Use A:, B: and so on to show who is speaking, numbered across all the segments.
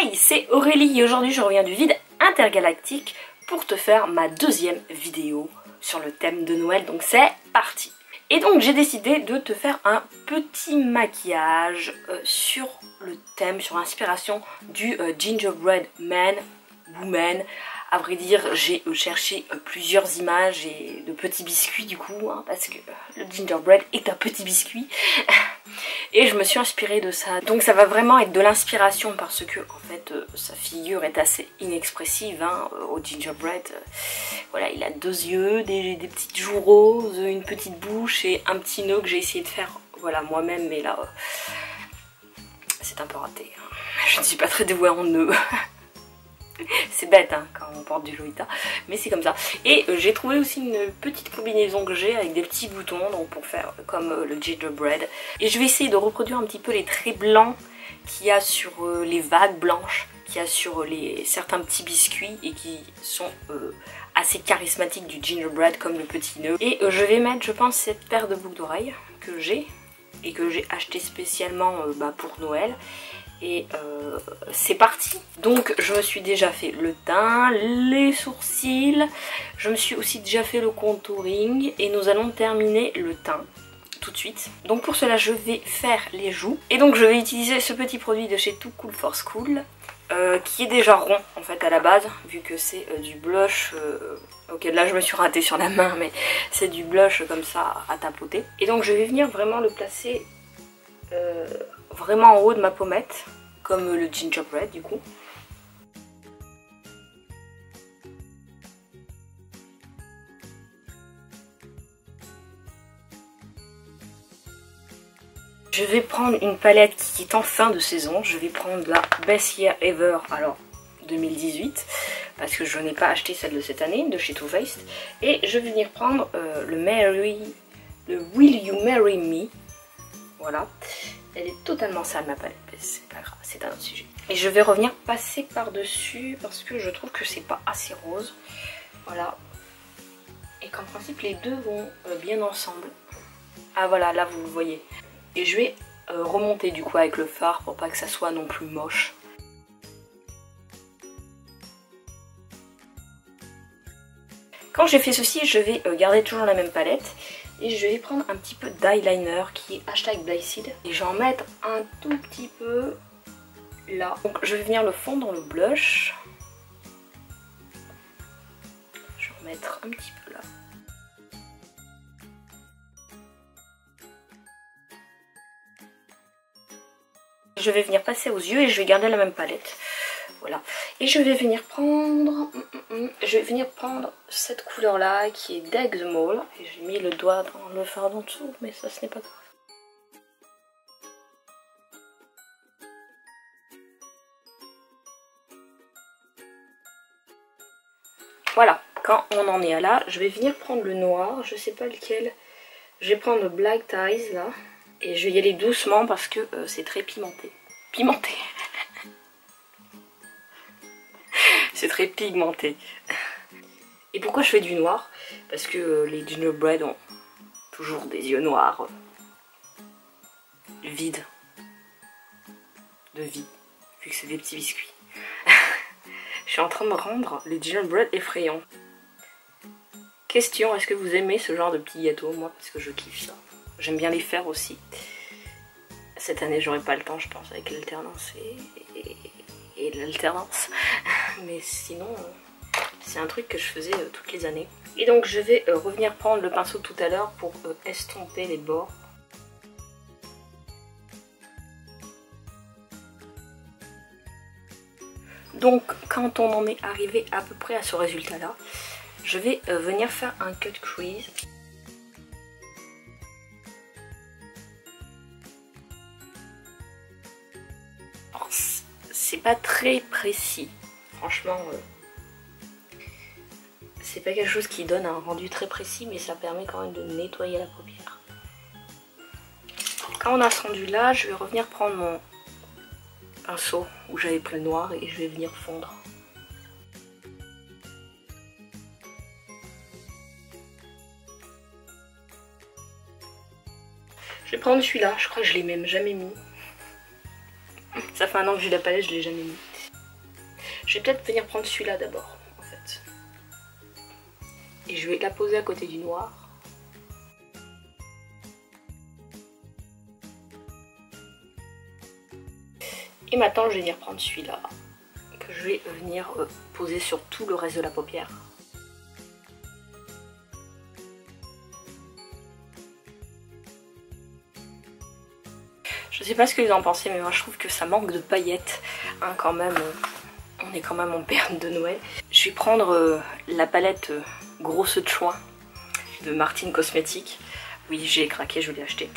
A: Hey, c'est Aurélie et aujourd'hui je reviens du vide intergalactique pour te faire ma deuxième vidéo sur le thème de Noël, donc c'est parti. Et donc j'ai décidé de te faire un petit maquillage sur le thème, sur l'inspiration du Gingerbread Man, Woman. À vrai dire, j'ai cherché plusieurs images et de petits biscuits du coup, hein, parce que le gingerbread est un petit biscuit. Et je me suis inspirée de ça. Donc ça va vraiment être de l'inspiration parce que en fait sa figure est assez inexpressive hein, au gingerbread. Voilà, il a deux yeux, des petites joues roses, une petite bouche et un petit nœud que j'ai essayé de faire voilà moi-même, mais là c'est un peu raté. Hein. Je ne suis pas très dévouée en nœud. C'est bête hein, quand on porte du Lolita, mais c'est comme ça. Et j'ai trouvé aussi une petite combinaison que j'ai avec des petits boutons, donc pour faire comme le gingerbread. Et je vais essayer de reproduire un petit peu les traits blancs qu'il y a sur les vagues blanches, qu'il y a sur certains petits biscuits et qui sont assez charismatiques du gingerbread comme le petit nœud. Et je vais mettre, je pense, cette paire de boucles d'oreilles que j'ai et que j'ai acheté spécialement pour Noël. Et c'est parti. Donc je me suis déjà fait le teint, les sourcils, je me suis aussi déjà fait le contouring et nous allons terminer le teint tout de suite. Donc pour cela je vais faire les joues et donc je vais utiliser ce petit produit de chez Too Cool for School qui est déjà rond en fait à la base vu que c'est du blush. Ok, là je me suis ratée sur la main mais c'est du blush comme ça à tapoter. Et donc je vais venir vraiment le placer vraiment en haut de ma pommette, comme le gingerbread du coup. Je vais prendre une palette qui est en fin de saison, je vais prendre la Best Year Ever, alors 2018, parce que je n'ai pas acheté celle de cette année, de chez Too Faced, et je vais venir prendre le Will You Marry Me. Voilà, elle est totalement sale ma palette, mais c'est pas grave, c'est un autre sujet. Et je vais revenir passer par dessus parce que je trouve que c'est pas assez rose. Voilà, et qu'en principe les deux vont bien ensemble. Ah voilà, là vous le voyez. Et je vais remonter du coup avec le fard pour pas que ça soit non plus moche. Quand j'ai fait ceci, je vais garder toujours la même palette. Et je vais prendre un petit peu d'eyeliner qui est hashtag Blyseed. Et je vais en mettre un tout petit peu là. Donc je vais venir le fondre dans le blush. Je vais en mettre un petit peu là. Je vais venir passer aux yeux et je vais garder la même palette. Voilà. Et je vais venir prendre... cette couleur là qui est d'Egg the Mall. Et j'ai mis le doigt dans le fard en dessous, mais ça ce n'est pas grave. Voilà, quand on en est à là, je vais venir prendre le noir, je sais pas lequel. Je vais prendre le Black Ties là. Et je vais y aller doucement parce que c'est très pimenté. Pimenté. C'est très pigmenté. Et pourquoi je fais du noir? Parce que les gingerbread ont toujours des yeux noirs. Vides. De vie. Vu que c'est des petits biscuits. Je suis en train de rendre les gingerbread effrayants. Question, est-ce que vous aimez ce genre de petits gâteaux? Moi, parce que je kiffe ça. J'aime bien les faire aussi. Cette année, j'aurai pas le temps, je pense, avec l'alternance et l'alternance. Mais sinon, c'est un truc que je faisais toutes les années. Et donc, je vais revenir prendre le pinceau tout à l'heure pour estomper les bords. Donc, quand on en est arrivé à peu près à ce résultat-là, je vais venir faire un cut crease. C'est pas très précis, franchement, c'est pas quelque chose qui donne un rendu très précis, mais ça permet quand même de nettoyer la paupière. Quand on a ce rendu là, je vais revenir prendre mon pinceau où j'avais pris le noir et je vais venir fondre. Je vais prendre celui-là, je crois que je l'ai même jamais mis. Ça fait un an que j'ai la palette, je l'ai jamais mis. Je vais peut-être venir prendre celui-là d'abord, en fait. Et je vais la poser à côté du noir. Et maintenant, je vais venir prendre celui-là, que je vais venir poser sur tout le reste de la paupière. Je sais pas ce que vous en pensez, mais moi je trouve que ça manque de paillettes, hein, quand même. On est quand même en période de Noël. Je vais prendre la palette Grosse de Chouin de Martine Cosmetics. Oui, j'ai craqué, je l'ai acheté.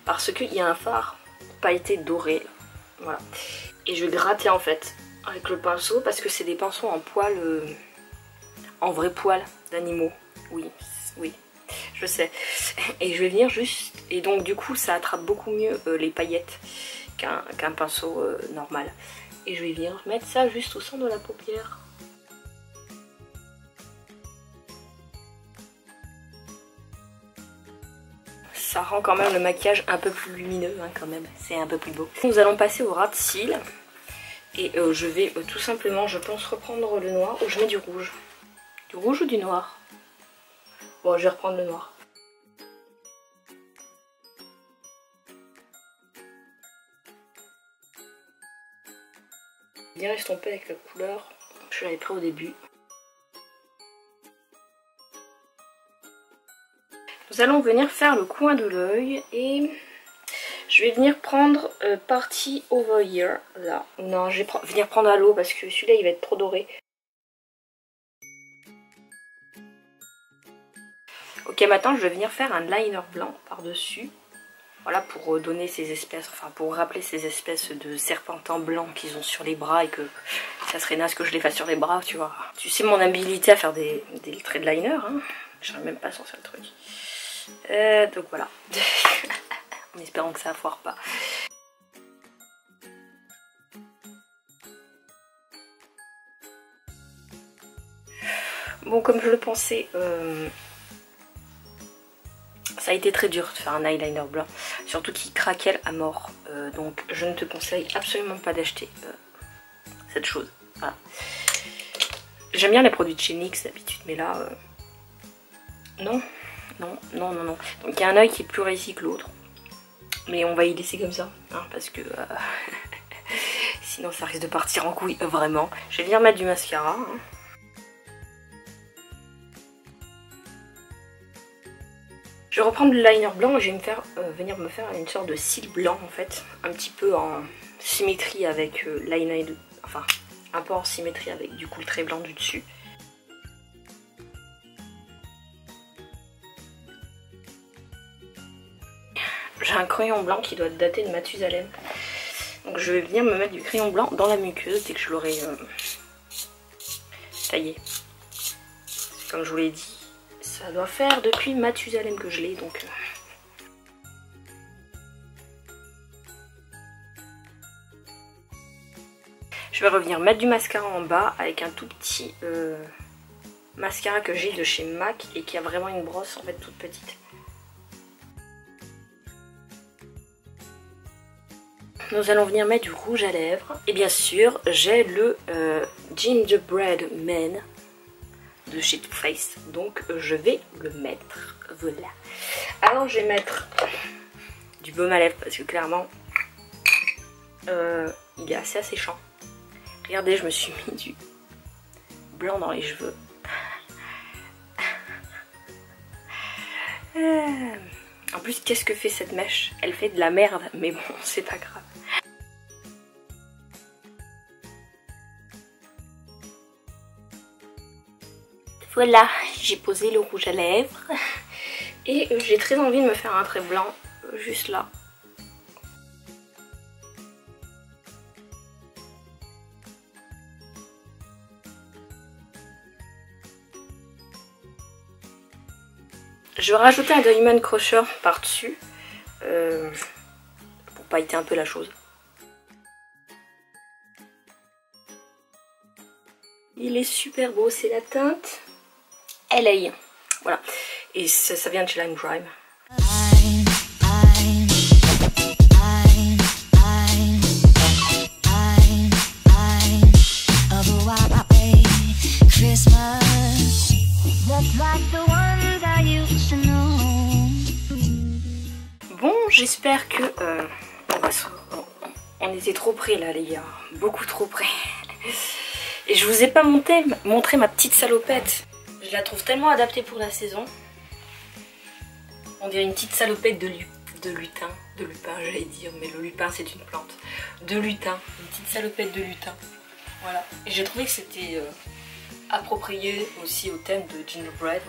A: Parce qu'il y a un fard pailleté doré. Voilà. Et je vais gratter en fait avec le pinceau parce que c'est des pinceaux en poil, en vrai poil d'animaux. Oui, oui, je sais. Et je vais venir juste... Et donc du coup ça attrape beaucoup mieux les paillettes qu'un pinceau normal. Et je vais venir mettre ça juste au centre de la paupière. Ça rend quand même le maquillage un peu plus lumineux, hein, quand même. C'est un peu plus beau. Nous allons passer au ras de cils. Et je vais tout simplement, je pense, reprendre le noir. Ou je mets du rouge. Du rouge ou du noir? Bon, je vais reprendre le noir. Bien estomper avec la couleur que je l'avais pris au début. Nous allons venir faire le coin de l'œil et je vais venir prendre partie over here, là. Non, je vais venir prendre à l'eau parce que celui-là il va être trop doré. Ok, maintenant je vais venir faire un liner blanc par-dessus. Voilà, pour donner ces espèces, enfin pour rappeler ces espèces de serpentins blancs qu'ils ont sur les bras et que ça serait naze que je les fasse sur les bras, tu vois. Tu sais mon habilité à faire des traits de liner, hein. J'arrive même pas à sortir le truc. Donc voilà. En espérant que ça foire pas. Bon, comme je le pensais, ça a été très dur de faire un eyeliner blanc, surtout qu'il craquelle à mort. Donc je ne te conseille absolument pas d'acheter cette chose. Voilà. J'aime bien les produits de chez NYX d'habitude, mais là, non. Non, non, non, non. Donc il y a un œil qui est plus réussi que l'autre. Mais on va y laisser comme ça, hein, parce que sinon ça risque de partir en couille, vraiment. Je vais venir mettre du mascara. Hein. Je vais reprendre le liner blanc et je vais venir me faire une sorte de cils blanc en fait. Un petit peu en symétrie avec l'eyeliner, enfin un peu en symétrie avec du coup le trait blanc du dessus. J'ai un crayon blanc qui doit dater de Mathusalem. Donc je vais venir me mettre du crayon blanc dans la muqueuse dès que je l'aurai taillé. Comme je vous l'ai dit, ça doit faire depuis Mathusalem que je l'ai, donc... Je vais revenir mettre du mascara en bas avec un tout petit mascara que j'ai de chez MAC et qui a vraiment une brosse en fait toute petite. Nous allons venir mettre du rouge à lèvres. Et bien sûr, j'ai le Gingerbread Man de chez Too Faced. Donc je vais le mettre. Voilà. Alors je vais mettre du baume à lèvres parce que clairement, il est assez asséchant. Regardez, je me suis mis du blanc dans les cheveux. En plus, qu'est-ce que fait cette mèche? Elle fait de la merde, mais bon, c'est pas grave. Voilà, j'ai posé le rouge à lèvres. Et j'ai très envie de me faire un trait blanc, juste là. Je vais rajouter un Diamond Crusher par-dessus pour pailleter un peu la chose. Il est super beau, c'est la teinte LA. Voilà. Et ça vient de chez Lime Crime. j'espère que... on était trop près là les gars, beaucoup trop près. Et je vous ai pas montré ma petite salopette. Je la trouve tellement adaptée pour la saison. On dirait une petite salopette de lutin, j'allais dire, mais le lupin c'est une plante. De lutin, une petite salopette de lutin. Voilà, et j'ai trouvé que c'était approprié aussi au thème de gingerbread.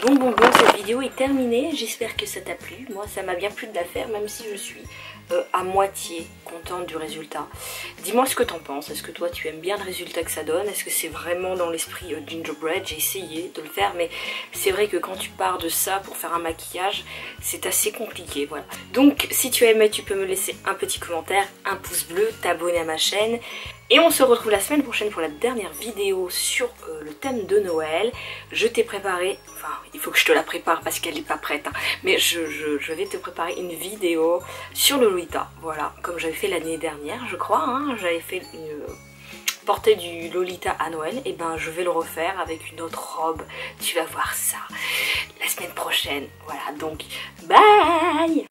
A: Donc cette vidéo est terminée, j'espère que ça t'a plu. Moi ça m'a bien plu de la faire, même si je suis à moitié contente du résultat. Dis-moi ce que t'en penses, est-ce que toi tu aimes bien le résultat que ça donne? Est-ce que c'est vraiment dans l'esprit gingerbread? J'ai essayé de le faire, mais c'est vrai que quand tu pars de ça pour faire un maquillage, c'est assez compliqué, voilà. Donc si tu as aimé, tu peux me laisser un petit commentaire, un pouce bleu, t'abonner à ma chaîne. Et on se retrouve la semaine prochaine pour la dernière vidéo sur le thème de Noël. Je t'ai préparé, enfin il faut que je te la prépare parce qu'elle n'est pas prête, hein, mais je vais te préparer une vidéo sur le Lolita. Voilà, comme j'avais fait l'année dernière je crois, hein, j'avais fait une portée du Lolita à Noël. Et ben je vais le refaire avec une autre robe, tu vas voir ça la semaine prochaine. Voilà, donc bye.